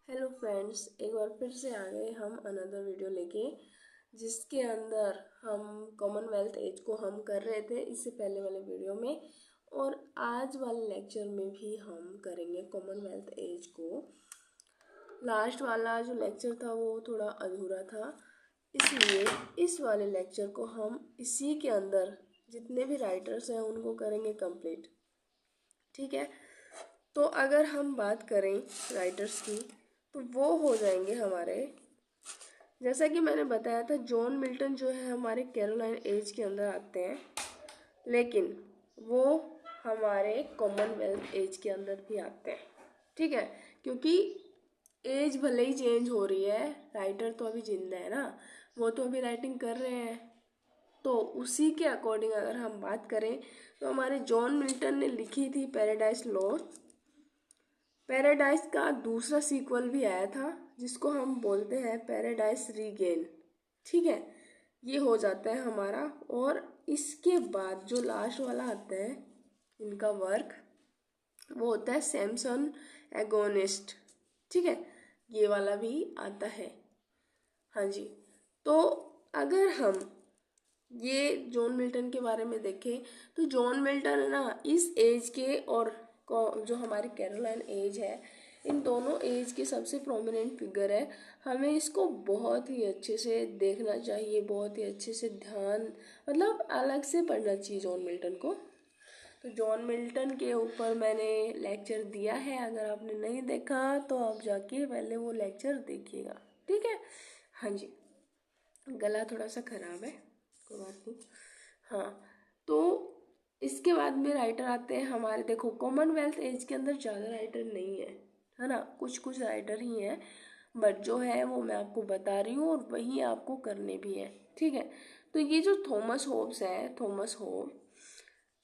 Hello friends, एक बार फिर से आ गए हम अनदर वीडियो लेके, जिसके अंदर हम कॉमनवेल्थ एज को हम कर रहे थे इससे पहले वाले वीडियो में। और आज वाले लेक्चर में भी हम करेंगे कॉमनवेल्थ एज को। लास्ट वाला जो लेक्चर था वो थोड़ा अधूरा था, इसलिए इस वाले लेक्चर को हम इसी के अंदर जितने भी राइटर्स हैं उनको करेंगे कंप्लीट। ठीक है, तो अगर हम बात करें राइटर्स की तो वो हो जाएंगे हमारे, जैसा कि मैंने बताया था, जॉन मिल्टन जो है हमारे कैरोलाइन एज के अंदर आते हैं, लेकिन वो हमारे कॉमनवेल्थ एज के अंदर भी आते हैं। ठीक है, क्योंकि एज भले ही चेंज हो रही है, राइटर तो अभी जिंदा है ना, वो तो अभी राइटिंग कर रहे हैं। तो उसी के अकॉर्डिंग अगर हम बात करें तो हमारे जॉन मिल्टन ने लिखी थी पैराडाइज लॉस्ट। पैराडाइज का दूसरा सीक्वल भी आया था जिसको हम बोलते हैं पैराडाइज रीगेन। ठीक है, ये हो जाता है हमारा। और इसके बाद जो लास्ट वाला आता है इनका वर्क, वो होता है सैमसन एगोनिस्ट। ठीक है, ये वाला भी आता है। हाँ जी, तो अगर हम ये जॉन मिल्टन के बारे में देखें तो जॉन मिल्टन है ना, इस एज के और जो हमारी कैरोलाइन एज है, इन दोनों एज के सबसे प्रोमिनेंट फिगर है। हमें इसको बहुत ही अच्छे से देखना चाहिए, बहुत ही अच्छे से ध्यान, मतलब अलग से पढ़ना चाहिए जॉन मिल्टन को। तो जॉन मिल्टन के ऊपर मैंने लेक्चर दिया है, अगर आपने नहीं देखा तो आप जाके पहले वो लेक्चर देखिएगा। ठीक है, हाँ जी, गला थोड़ा सा खराब है, कोई बात नहीं। हाँ, तो इसके बाद में राइटर आते हैं हमारे। देखो, कॉमनवेल्थ एज के अंदर ज़्यादा राइटर नहीं है ना, कुछ कुछ राइटर ही हैं, बट जो है वो मैं आपको बता रही हूँ और वही आपको करने भी है। ठीक है, तो ये जो थॉमस होब्स है, थॉमस होब,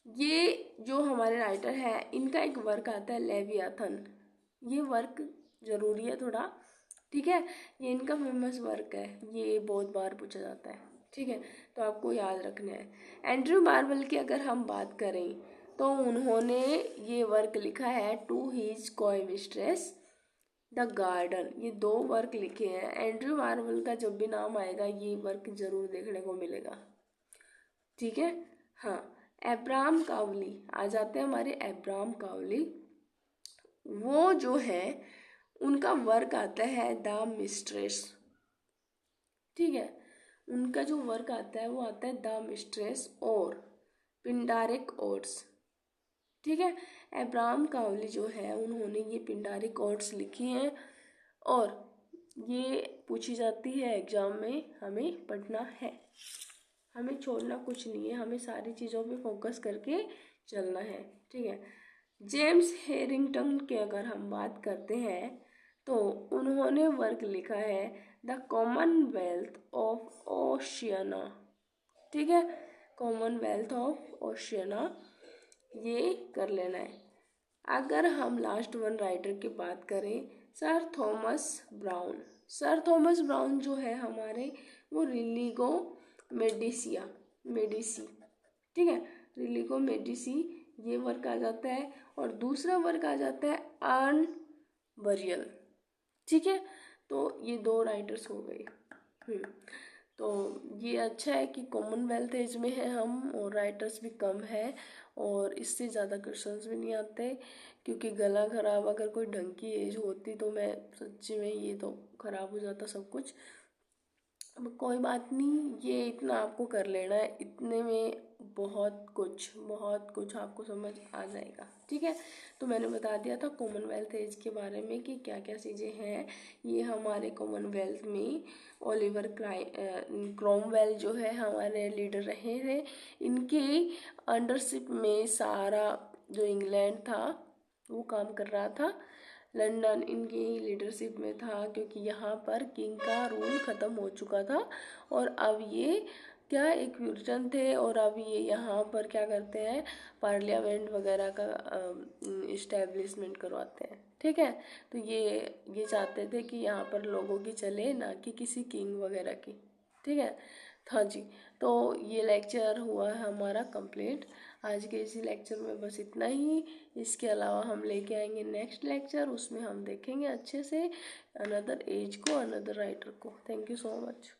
ये जो हमारे राइटर है, इनका एक वर्क आता है लेवियाथन। ये वर्क ज़रूरी है थोड़ा। ठीक है, ये इनका फेमस वर्क है, ये बहुत बार पूछा जाता है। ठीक है, तो आपको याद रखना है। एंड्रयू मार्वल की अगर हम बात करें तो उन्होंने ये वर्क लिखा है to his coy mistress the garden. ये दो वर्क लिखे हैं। एंड्रयू मार्वल का जब भी नाम आएगा ये वर्क जरूर देखने को मिलेगा। ठीक है, हाँ, एब्राहम कावली आ जाते हैं हमारे। एब्राहम कावली, वो जो है उनका वर्क आता है द मिस्ट्रेस। ठीक है, उनका जो वर्क आता है वो आता है द मिस्ट्रेस और पिंडारिक ओड्स। ठीक है, एब्राहम कावली जो है उन्होंने ये पिंडारिक ओड्स लिखी हैं और ये पूछी जाती है एग्जाम में, हमें पढ़ना है, हमें छोड़ना कुछ नहीं है, हमें सारी चीज़ों पे फोकस करके चलना है। ठीक है, जेम्स हेरिंगटन की अगर हम बात करते हैं तो उन्होंने वर्क लिखा है द कॉमनवेल्थ ऑफ ओशियाना। ठीक है, कॉमनवेल्थ ऑफ ओशियाना, ये कर लेना है। अगर हम लास्ट वन राइटर की बात करें, sir Thomas brown. Sir Thomas brown जो है हमारे, वो रिलीगो मेडिसी। ठीक है, रिलीगो मेडिसी, ये वर्क आ जाता है। और दूसरा वर्क आ जाता है अर्न बरियल। ठीक है, तो ये दो राइटर्स हो गए। तो ये अच्छा है कि कॉमनवेल्थ एज में है हम और राइटर्स भी कम है और इससे ज़्यादा क्वेश्चंस भी नहीं आते। क्योंकि गला खराब, अगर कोई ढंग की एज होती तो मैं सच्ची में ये तो खराब हो जाता सब कुछ। अब कोई बात नहीं, ये इतना आपको कर लेना है, इतने में बहुत कुछ आपको समझ आ जाएगा। ठीक है, तो मैंने बता दिया था कॉमनवेल्थ एज के बारे में कि क्या क्या चीज़ें हैं। ये हमारे कॉमनवेल्थ में ओलिवर क्रोमवेल जो है हमारे लीडर रहे हैं। इनके अंडरशिप में सारा जो इंग्लैंड था वो काम कर रहा था। लंदन इनकी लीडरशिप में था क्योंकि यहाँ पर किंग का रूल ख़त्म हो चुका था और अब ये क्या एक प्यूरिटन थे और अब ये यहाँ पर क्या करते हैं, पार्लियामेंट वगैरह का इस्टेब्लिशमेंट करवाते हैं। ठीक है, तो ये चाहते थे कि यहाँ पर लोगों की चले, ना कि किसी किंग वगैरह की। ठीक है, हाँ जी, तो ये लेक्चर हुआ है हमारा कंप्लीट। आज के इसी लेक्चर में बस इतना ही। इसके अलावा हम लेके आएंगे नेक्स्ट लेक्चर, उसमें हम देखेंगे अच्छे से अनदर एज को, अनदर राइटर को। Thank you so much.